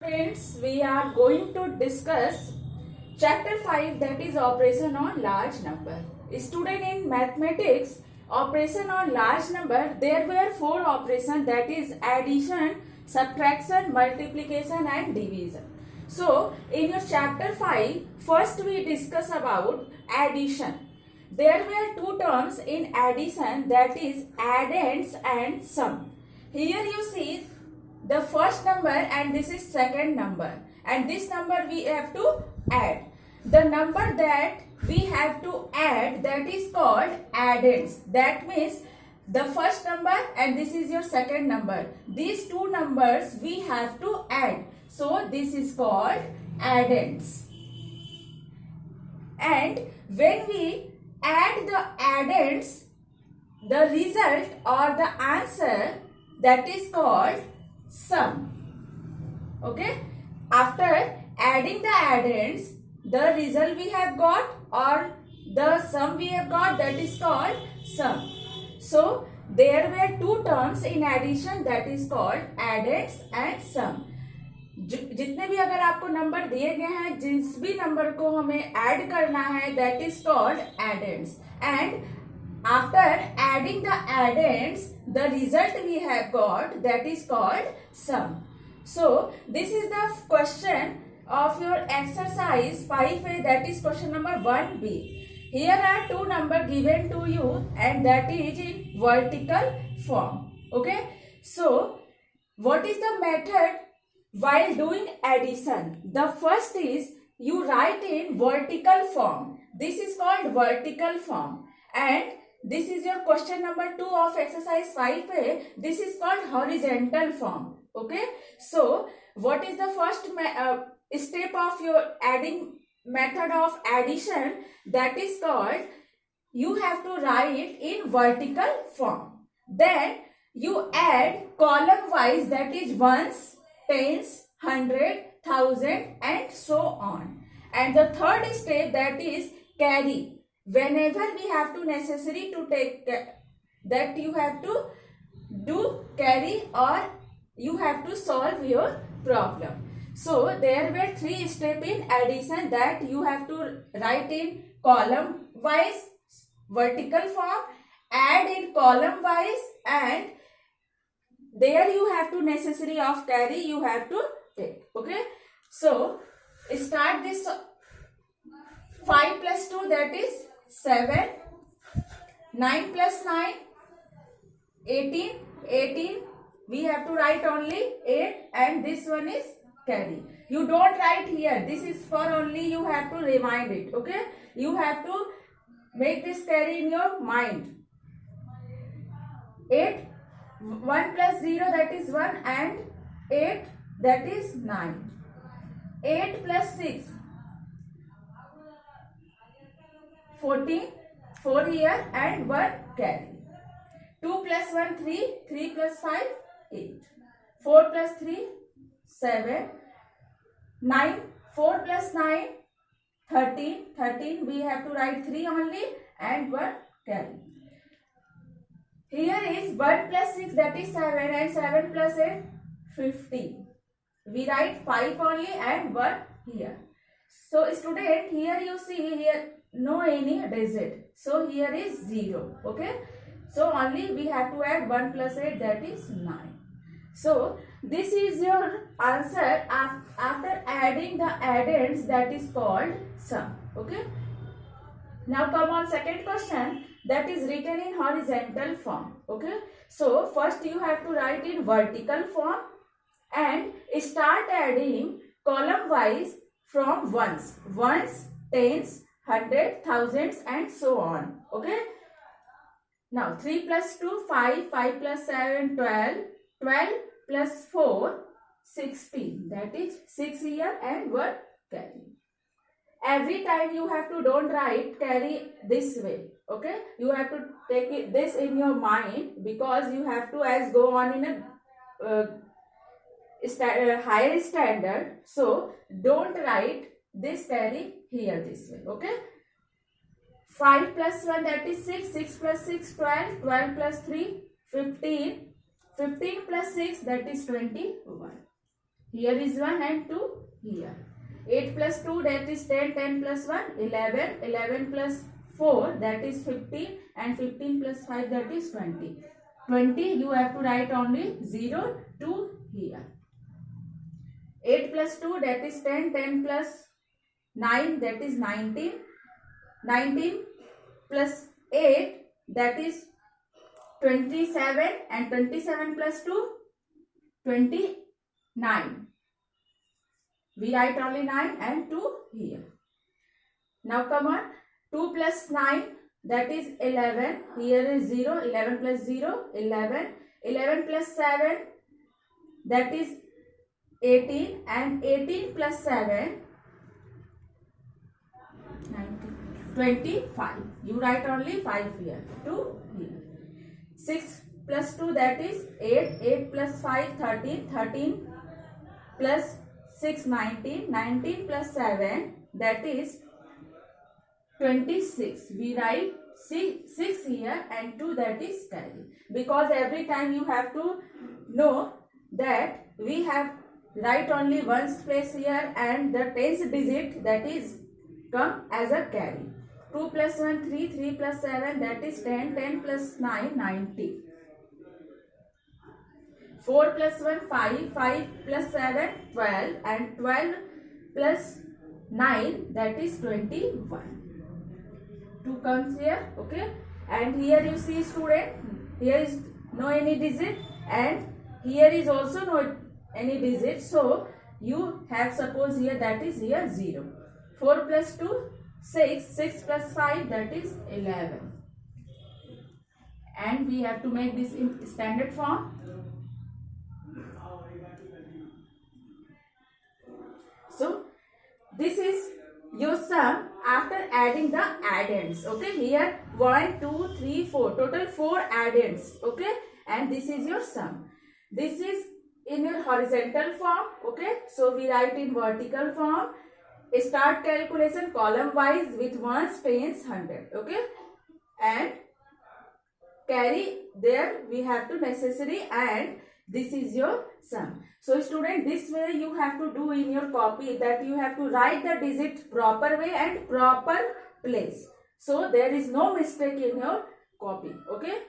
students, we are going to discuss chapter 5, that is operation on large number. Student, in mathematics, operation on large number, there were 4 operations, that is addition, subtraction, multiplication and division. So in your chapter 5, first we discuss about addition. There were 2 terms in addition, that is addends and sum. Here you see the first number and this is second number, and this number we have to add. The number that we have to add, that is called addends. That means the first number and this is your second number. These 2 numbers we have to add. So this is called addends. And when we add the addends, the result or the answer, that is called sum. Okay, after adding the addends, the result we have got or the sum we have got, that is called sum. So there were 2 terms in addition, that is called addends and sum. जितने भी अगर आपको number दिए गए हैं, जिस भी number को हमें ऐड करना है, that is called addends. And after adding the addends, the result we have got, that is called sum. So this is the question of your exercise 5A, that is question number 1B. Here are 2 numbers given to you and that is in vertical form. Okay. So what is the method while doing addition? The first is you write in vertical form. This is called vertical form. And this is your question number 2 of exercise 5A. This is called horizontal form. Okay. So what is the first step of your adding method of addition? That is called, you have to write in vertical form. Then you add column wise, that is ones, tens, hundred, thousand and so on. And the third step, that is carry. Whenever we have to necessary to take that, you have to do carry or you have to solve your problem. So there were 3 steps in addition, that you have to write in column wise, vertical form, add in column wise, and there you have to necessary of carry you have to take. Okay. So start this 5 plus 2, that is 7, 9 plus 9, 18, 18, we have to write only 8 and this one is carry. You don't write here, this is for only you have to remind it. Okay, you have to make this carry in your mind. 8, 1 plus 0, that is 1 and 8, that is 9. 8 plus 6, 14, 4 here and 1 carry. 2 plus 1, 3, 3 plus 5, 8. 4 plus 3, 7. 9, 4 plus 9, 13. 13, we have to write 3 only and 1 carry. Here is 1 plus 6, that is 7 and 7 plus 8, 15. We write 5 only and 1 here. So student, here you see here no any digit. So here is 0. Okay. So only we have to add 1 plus 8, that is 9. So this is your answer after adding the addends, that is called sum. Okay. Now come on second question, that is written in horizontal form. Okay. So first you have to write in vertical form and start adding column wise from ones, tens, hundred, thousands and so on. Okay. Now 3 plus 2, 5, 5 plus 7, 12, 12 plus 4, 16. That is 6 here and 1 carry. Every time you have to don't write carry this way. Okay. You have to take it this in your mind because you have to as go on in a higher standard. So don't write this carry here this way. Okay. 5 plus 1, that is 6, 6 plus 6, 12, 12 plus 3, 15, 15 plus 6, that is 21. Here is 1 and 2 here. 8 plus 2 that is 10, 10 plus 1 11, 11 plus 4 that is 15 and 15 plus 5 that is 20. 20 you have to write only 0, 2 here. 8 plus 2 that is 10, 10 plus 9 that is 19, 19 plus 8 that is 27 and 27 plus 2 29. We write only 9 and 2 here. Now come on, 2 plus 9 that is 11. Here is 0. 11 plus 0 11. 11 plus 7 that is 18 and 18 plus 7 25. You write only 5 here. 2 here. 6 plus 2 that is 8. 8 plus 5 13. 13 plus 6 19. 19 plus 7 that is 26. We write 6 here and 2 that is carry. Because every time you have to know that we have write only ones place here and the tens digit that is come as a carry. 2 plus 1 3. 3 plus 7 that is 10. 10 plus 9 90. 4 plus 1 5. 5 plus 7 12 and 12 plus 9 that is 21. 2 comes here, okay, and here you see student, here is no any digit and here is also no any digit, so you have suppose here that is here 0. 4 plus 2 6. 6 plus 5 that is 11, and we have to make this in standard form. So this is your sum after adding the addends. Okay, here 1 2 3 4 total 4 addends. Okay, and this is your sum. This is in your horizontal form. Okay, so we write in vertical form. Start calculation column wise with ones, tens, 100. Okay, and carry there we have to necessary, and this is your sum. So student, this way you have to do in your copy, that you have to write the digit proper way and proper place. So there is no mistake in your copy. Okay.